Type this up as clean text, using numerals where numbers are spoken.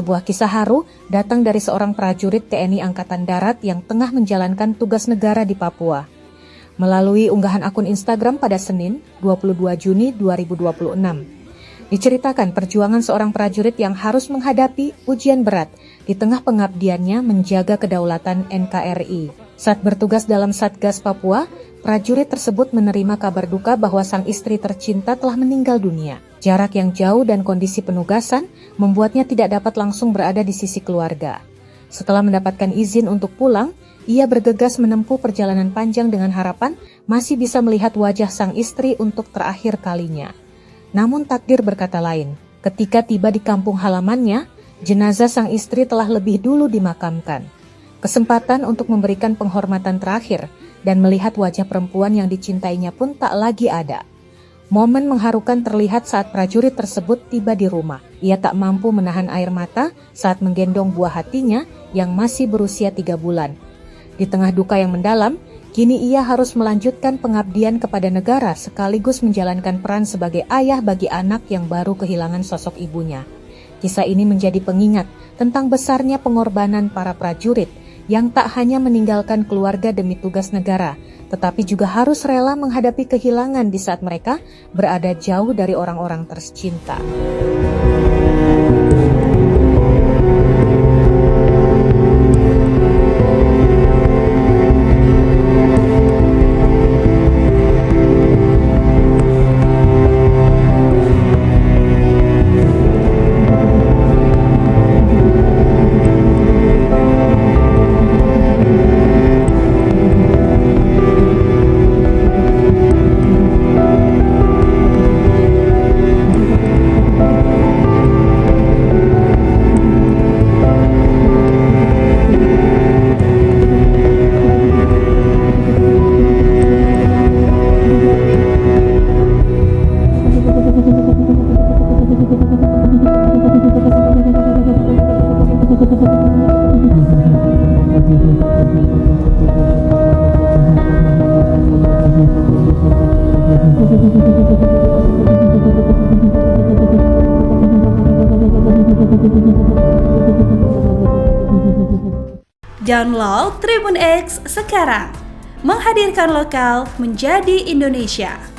Sebuah kisah haru datang dari seorang prajurit TNI Angkatan Darat yang tengah menjalankan tugas negara di Papua. Melalui unggahan akun Instagram pada Senin, 22 Juni 2026. Diceritakan perjuangan seorang prajurit yang harus menghadapi ujian berat di tengah pengabdiannya menjaga kedaulatan NKRI. Saat bertugas dalam Satgas Papua, prajurit tersebut menerima kabar duka bahwa sang istri tercinta telah meninggal dunia. Jarak yang jauh dan kondisi penugasan membuatnya tidak dapat langsung berada di sisi keluarga. Setelah mendapatkan izin untuk pulang, ia bergegas menempuh perjalanan panjang dengan harapan masih bisa melihat wajah sang istri untuk terakhir kalinya. Namun takdir berkata lain. Ketika tiba di kampung halamannya, jenazah sang istri telah lebih dulu dimakamkan. Kesempatan untuk memberikan penghormatan terakhir dan melihat wajah perempuan yang dicintainya pun tak lagi ada. Momen mengharukan terlihat saat prajurit tersebut tiba di rumah. Ia tak mampu menahan air mata saat menggendong buah hatinya yang masih berusia 3 bulan. Di tengah duka yang mendalam, kini ia harus melanjutkan pengabdian kepada negara sekaligus menjalankan peran sebagai ayah bagi anak yang baru kehilangan sosok ibunya. Kisah ini menjadi pengingat tentang besarnya pengorbanan para prajurit yang tak hanya meninggalkan keluarga demi tugas negara, tetapi juga harus rela menghadapi kehilangan di saat mereka berada jauh dari orang-orang tercinta. Download Tribun X sekarang, menghadirkan lokal menjadi Indonesia.